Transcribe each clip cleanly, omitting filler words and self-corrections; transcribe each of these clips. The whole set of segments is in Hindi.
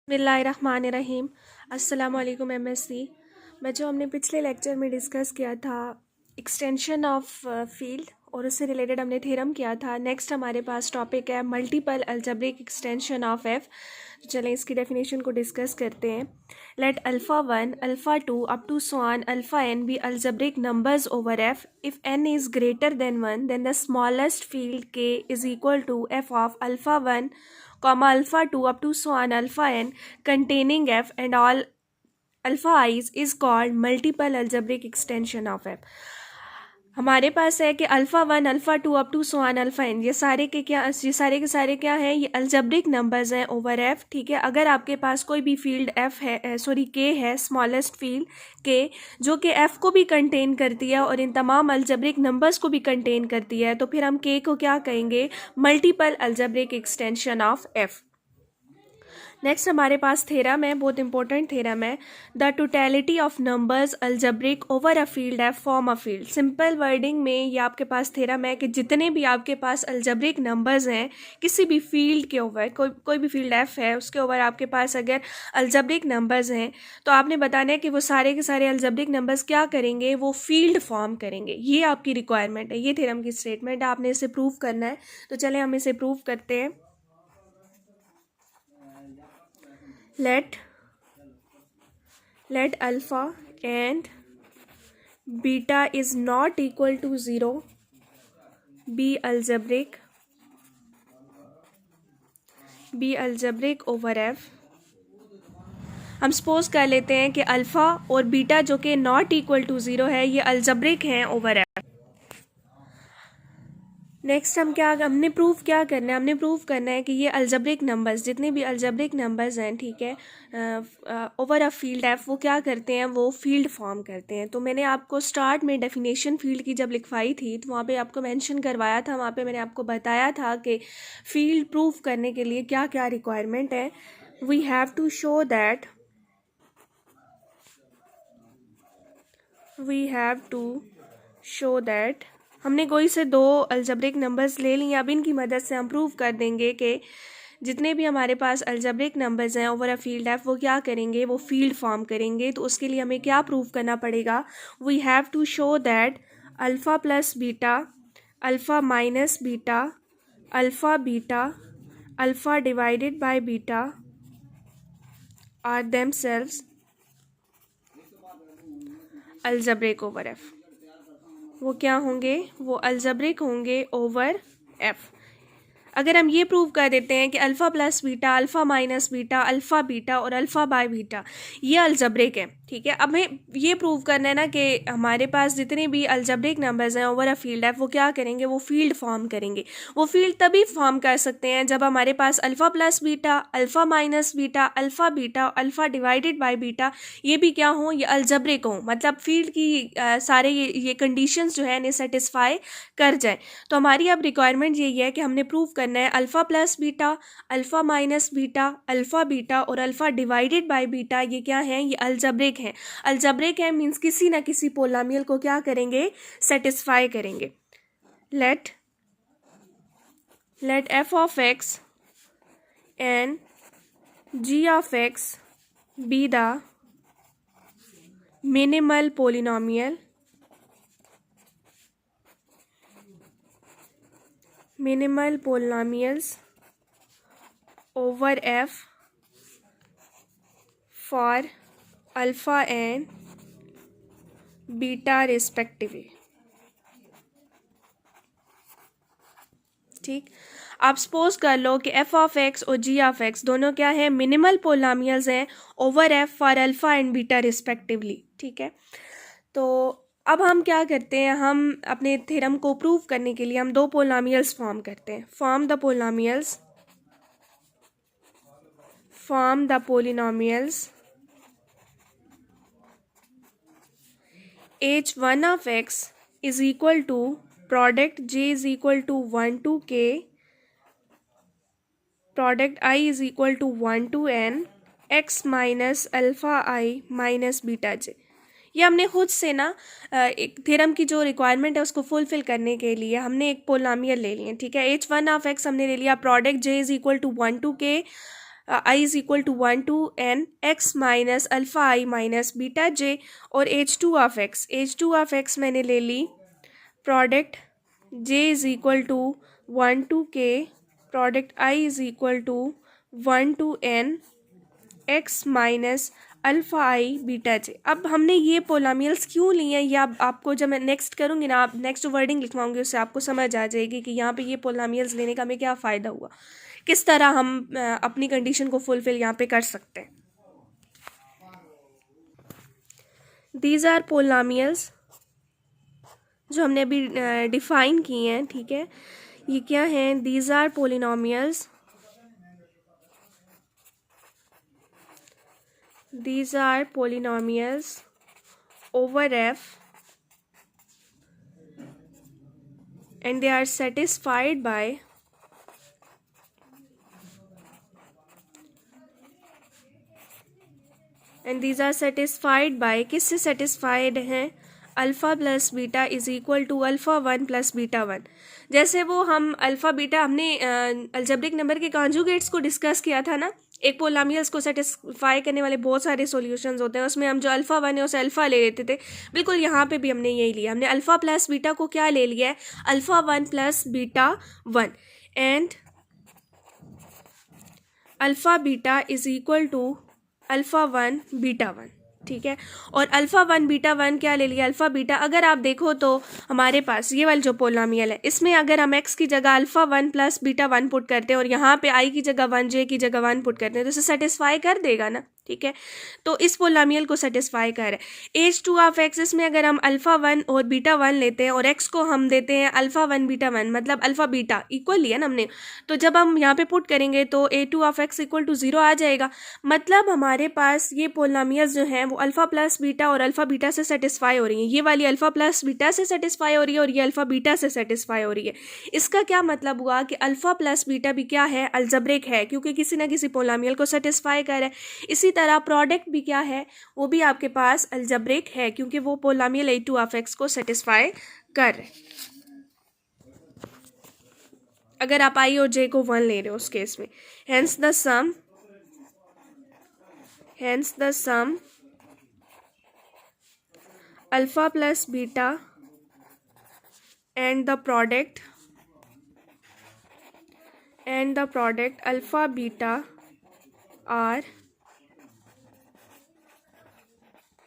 बिस्मिल्लाहिर्रहमानिर्रहीम। अस्सलाम वालेकुम एमएससी। मैं जो हमने पिछले लेक्चर में डिस्कस किया था एक्सटेंशन ऑफ फील्ड और उससे रिलेटेड हमने थ्योरम किया था। नेक्स्ट हमारे पास टॉपिक है multiple algebraic extension of F. तो चलें इसकी डेफिनेशन को डिस्कस करते हैं। Let alpha 1 alpha 2 up to स्वान alpha n be algebraic numbers over f if n is greater than 1 then the smallest field k is equal to f of alpha 1 comma alpha 2 up to so on alpha n containing f and all alpha i's is called multiple algebraic extension of f। हमारे पास है कि alpha 1 alpha 2 up to so on alpha n, ये सारे के सारे क्या हैं, ये अलजेब्रिक नंबर्स हैं ओवर f। ठीक है, अगर आपके पास कोई भी फील्ड f है, सॉरी k है, स्मॉलेस्ट फील्ड k जो कि f को भी कंटेन करती है और इन तमाम अलजेब्रिक नंबर्स को भी कंटेन करती है, तो फिर हम k को क्या कहेंगे, multiple algebraic extension of f। Next हमारे पास थ्योरम है, बहुत इंपॉर्टेंट थ्योरम है। The totality of numbers algebraic over a field F form a field. Simple wording में ये आपके पास थ्योरम है कि जितने भी आपके पास अलजेब्रिक नंबर्स हैं किसी भी फील्ड के ओवर, कोई भी फील्ड एफ है उसके ओवर आपके पास अगर अलजेब्रिक नंबर्स हैं तो आपने बताना है कि वो सारे के सारे अलजेब्रिक नंबर्स क्या करेंगे, वो फील्ड फॉर्म करेंगे। ये आपकी रिक्वायरमेंट है, ये थ्योरम की स्टेटमेंट है, आपने इसे प्रूव करना है। तो चलें हम इसे प्रूव करते हैं। let alpha and beta is not equal to 0 be algebraic over f। हम सपोज कर लेते हैं कि अल्फ़ा और बीटा जो कि नॉट इक्वल टू 0 है ये अलजेब्रिक हैं ओवर एफ। नेक्स्ट हमने प्रूफ क्या करना है, हमने प्रूफ करना है कि ये अलजेब्रिक नंबर्स, जितने भी अलजेब्रिक नंबर्स हैं, ठीक है, ओवर अ फील्ड एफ, वो क्या करते हैं, वो फील्ड फॉर्म करते हैं। तो मैंने आपको स्टार्ट में डेफिनेशन फील्ड की जब लिखवाई थी तो वहाँ पे आपको मेंशन करवाया था, वहाँ पे मैंने आपको बताया था कि फील्ड प्रूफ करने के लिए क्या क्या रिक्वायरमेंट है। We have to show that हमने कोई से दो अलजेब्रिक नंबर्स ले लिए, अब इनकी मदद से हम प्रूव कर देंगे कि जितने भी हमारे पास अलजेब्रिक नंबर्स हैं ओवर अ फील्ड एफ वो क्या करेंगे, वो फील्ड फॉर्म करेंगे। तो उसके लिए हमें क्या प्रूव करना पड़ेगा, we have to show that alpha plus beta, alpha minus beta, alpha divided by beta are themselves algebraic over F. वो क्या होंगे, वो अलजेब्रिक होंगे ओवर एफ। अगर हम ये प्रूव कर देते हैं कि alpha plus beta, alpha minus beta, alpha beta और अल्फ़ा बाय बीटा ये अलजेब्रिक है, ठीक है। अब हमें ये प्रूव करना है ना कि हमारे पास जितने भी अलजेब्रिक नंबर्स हैं ओवर अ फील्ड है वो क्या करेंगे, वो फील्ड फॉर्म करेंगे। वो फील्ड तभी फॉर्म कर सकते हैं जब हमारे पास alpha plus beta, alpha minus beta, alpha beta, alpha divided by beta ये भी क्या हों, ये अलजेब्रिक हों, मतलब फील्ड की सारे ये कंडीशंस जो है इन्हें सेटिस्फाई कर जाए। तो हमारी अब रिक्वायरमेंट यही है कि हमने प्रूव करना है alpha plus beta, alpha minus beta, alpha beta और अल्फ़ा डिवाइडेड बाय बीटा ये क्या हैं, ये अलजेब्रिक हैं। अलजेब्रिक है मीन्स किसी ना किसी पोलामियल को क्या करेंगे, सेटिस्फाई करेंगे। Let F of X and G of X be the minimal polynomial polynomials over f for alpha and beta respectively। ठीक, आप सपोज कर लो कि f ऑफ एक्स और g ऑफ एक्स दोनों क्या है, मिनिमल पोलामियल्स हैं over f for alpha and beta respectively. ठीक है, तो अब हम क्या करते हैं, हम अपने थ्योरम को प्रूव करने के लिए हम दो पोलामियल्स फॉर्म करते हैं। Form the polynomials h1 of x is equal to product j is equal to 1 to k, product I is equal to 1 to n, x minus alpha i minus beta j। ये हमने खुद से ना एक थ्योरम की जो रिक्वायरमेंट है उसको फुलफिल करने के लिए हमने एक पोलामियल ले लिया, ठीक है। h1 ऑफ x हमने ले लिया, product j is equal to 1 to k, i is equal to 1 to n x minus alpha i minus beta j और H2 ऑफ x मैंने ले ली product j is equal to 1 to k product i is equal to 1 to n x minus alpha i beta j. अब हमने ये पोलामियल्स क्यों लिए हैं, ये आपको जब मैं नेक्स्ट करूँगी ना, आप नेक्स्ट वर्डिंग लिखवाऊंगी उससे आपको समझ आ जाएगी कि यहाँ पे ये पोलामियल्स लेने का हमें क्या फ़ायदा हुआ, किस तरह हम अपनी कंडीशन को फुलफिल यहाँ पे कर सकते हैं। दीज आर पोलामियल्स जो हमने अभी डिफ़ाइन किए हैं, ठीक है। ये क्या हैं? These are polynomials, these are polynomials over f and they are satisfied by किससे satisfied हैं? Alpha plus beta is equal to alpha 1 plus beta 1। जैसे वो हम अल्फ़ा बीटा हमने अलजेब्रिक नंबर के कॉन्जुगेट्स को डिस्कस किया था ना, एक पोलामियल्स को सेटिस्फाई करने वाले बहुत सारे सॉल्यूशंस होते हैं, उसमें हम जो अल्फ़ा 1 है उसे अल्फ़ा ले लेते थे। बिल्कुल यहाँ पे भी हमने यही लिया, हमने अल्फ़ा प्लस बीटा को क्या ले लिया है? Alpha 1 plus beta 1 and alpha beta is equal to alpha 1 beta 1, ठीक है। और अल्फ़ा 1 बीटा 1 क्या ले लिया? Alpha beta. अगर आप देखो तो हमारे पास ये वाला जो पोलामियल है, इसमें अगर हम x की जगह अल्फ़ा 1 प्लस बीटा 1 पुट करते हैं और यहाँ पे i की जगह 1 j की जगह 1 पुट करते हैं तो इसे सेटिस्फाई कर देगा ना, ठीक है। तो इस पोलामियल को सेटिस्फाई कर है। H2 ऑफ x, इसमें अगर हम अल्फ़ा 1 और बीटा 1 लेते हैं और x को हम देते हैं अल्फ़ा 1 बीटा 1, मतलब अल्फ़ा बीटा इक्वल लिया ना हमने, तो जब हम यहाँ पे पुट करेंगे तो A2 of x equal to 0 आ जाएगा। मतलब हमारे पास ये पोलामियल्स जो हैं वो अल्फ़ा प्लस बीटा और अल्फ़ा बीटा से सेटिस्फाई हो रही हैं। ये वाली अल्फ़ा प्लस बीटा से सेटिस्फाई हो रही है और ये अल्फ़ा बीटा से सेटिस्फाई हो रही है। इसका क्या मतलब हुआ कि अल्फ़ा प्लस बीटा भी क्या है? अलजेब्रिक है, क्योंकि किसी ना किसी पोलामियल को सेटिस्फाई कर है। इसी तरह प्रोडक्ट भी क्या है? वो भी आपके पास अलजेब्रिक है, क्योंकि वो पोलामियल A2 ऑफ x को सेटिस्फाई कर रहे। अगर आप i और j को 1 ले रहे हो उस केस में, hence the sum alpha plus beta and the product alpha beta are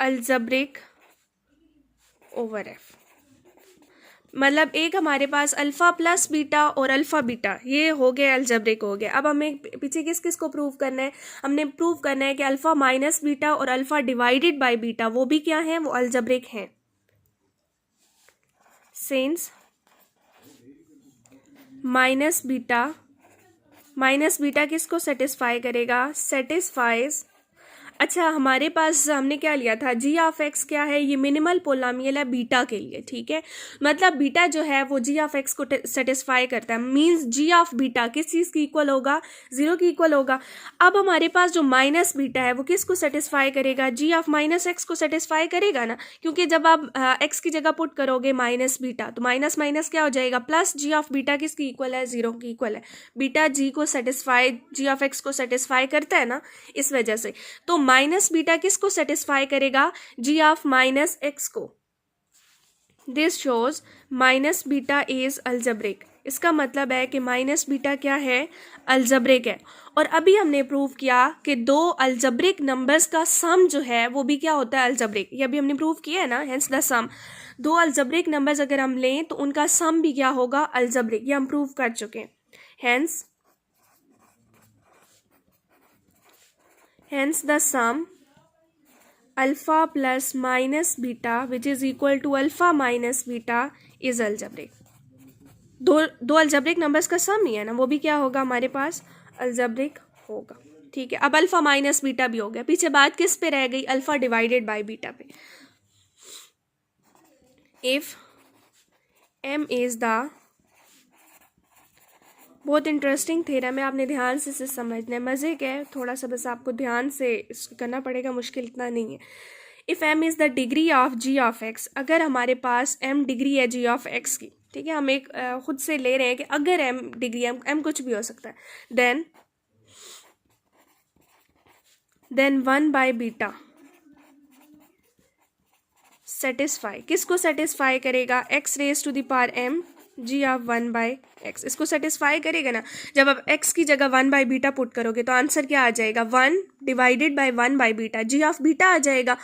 algebraic over f। मतलब एक हमारे पास अल्फ़ा प्लस बीटा और अल्फ़ा बीटा ये हो गए अलजेब्रिक हो गए। अब हमें पीछे किस किस को प्रूव करना है? हमने प्रूव करना है कि अल्फ़ा माइनस बीटा और अल्फ़ा डिवाइडेड बाय बीटा वो भी क्या हैं? वो अलजेब्रिक हैं। सिंस माइनस बीटा किसको सेटिस्फाई करेगा? सेटिस्फाइज। अच्छा, हमारे पास हमने क्या लिया था? जी ऑफ एक्स क्या है? ये मिनिमल पोलामियल है बीटा के लिए, ठीक है। मतलब बीटा जो है वो जी ऑफ एक्स को सेटिस्फाई करता है, मींस जी ऑफ बीटा किस चीज़ की इक्वल होगा? 0 की इक्वल होगा। अब हमारे पास जो माइनस बीटा है वो किसको सेटिस्फाई करेगा? जी ऑफ माइनस एक्स को सेटिस्फाई करेगा ना, क्योंकि जब आप एक्स की जगह पुट करोगे माइनस बीटा तो माइनस माइनस क्या हो जाएगा? प्लस। जी ऑफ बीटा किसकी इक्वल है? 0 की इक्वल है। बीटा जी को सेटिस्फाई, जी ऑफ एक्स को सेटिस्फाई करता है ना, इस वजह से। तो माइनस बीटा किसको सेटिस्फाई करेगा? जी ऑफ माइनस एक्स को। This shows minus beta is algebraic. इसका मतलब है कि माइनस बीटा क्या है? अलजेब्रिक है। और अभी हमने प्रूव किया कि दो अलजेब्रिक नंबर्स का सम जो है वो भी क्या होता है? अलजेब्रिक। ये अभी हमने प्रूव किया है ना, हेंस द सम। दो अलजेब्रिक नंबर्स अगर हम लें तो उनका सम भी क्या होगा? अलजेब्रिक। ये हम प्रूव कर चुके हैं। Hence the sum alpha plus minus beta which is equal to alpha minus beta is algebraic। दो अल्जेब्रिक नंबर्स का सम ही है ना, वो भी क्या होगा हमारे पास? अल्जेब्रिक होगा, ठीक है। अब अल्फा माइनस बीटा भी हो गया। पीछे बात किस पे रह गई? अल्फा डिवाइडेड बाय बीटा पे। इफ m इज द, बहुत इंटरेस्टिंग थ्योरम है, आपने ध्यान से इसे समझना है। मज़े का है, थोड़ा सा बस आपको ध्यान से इसको करना पड़ेगा, मुश्किल इतना नहीं है। If m is the degree of g of x, अगर हमारे पास m डिग्री है g ऑफ x की, ठीक है, हम एक खुद से ले रहे हैं कि अगर m डिग्री, m कुछ भी हो सकता है, देन देन 1/β सेटिस्फाई, किसको सेटिस्फाई करेगा? x⁻m g ऑफ 1/x, इसको सेटिस्फाई करेगा ना। जब आप x की जगह 1/β पुट करोगे तो आंसर क्या आ जाएगा? 1 divided by 1/β, g of beta आ जाएगा।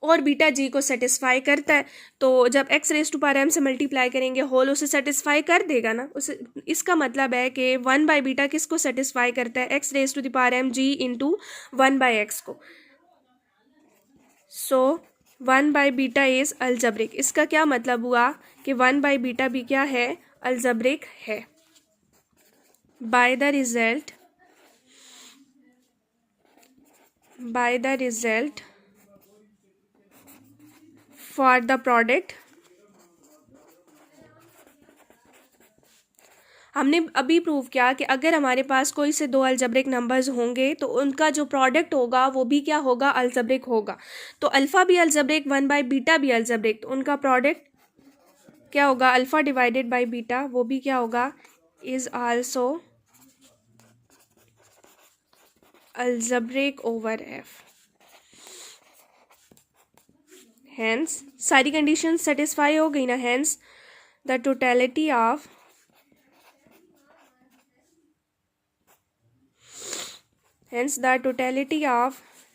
और बीटा जी को सेटिस्फाई करता है, तो जब x⁻m से मल्टीप्लाई करेंगे होल उसे सेटिस्फाई कर देगा ना उसे। इसका मतलब है कि 1/β किसको सेटिस्फाई करता है? x⁻m g इंटू 1/x को। सो 1/β इज अलजब्रिक। इसका क्या मतलब हुआ कि 1/β भी क्या है? अलजब्रिक है। By the result for the product, हमने अभी प्रूव किया कि अगर हमारे पास कोई से दो अलजब्रिक नंबर्स होंगे तो उनका जो प्रोडक्ट होगा वो भी क्या होगा? अलजब्रिक होगा। तो अल्फ़ा भी अलजब्रिक, 1/β भी अलजब्रिक, तो उनका प्रोडक्ट क्या होगा? अल्फ़ा डिवाइडेड बाय बीटा, वो भी क्या होगा? Is also algebraic over F. Hence सारी कंडीशन सेटिस्फाई हो गई ना। Hence the totality of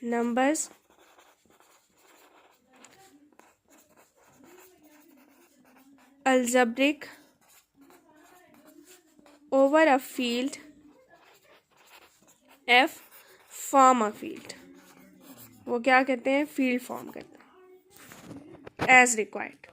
numbers algebraic over a field F form a field, वो क्या कहते हैं? फील्ड फॉर्म करते हैं एज रिक्वायर्ड।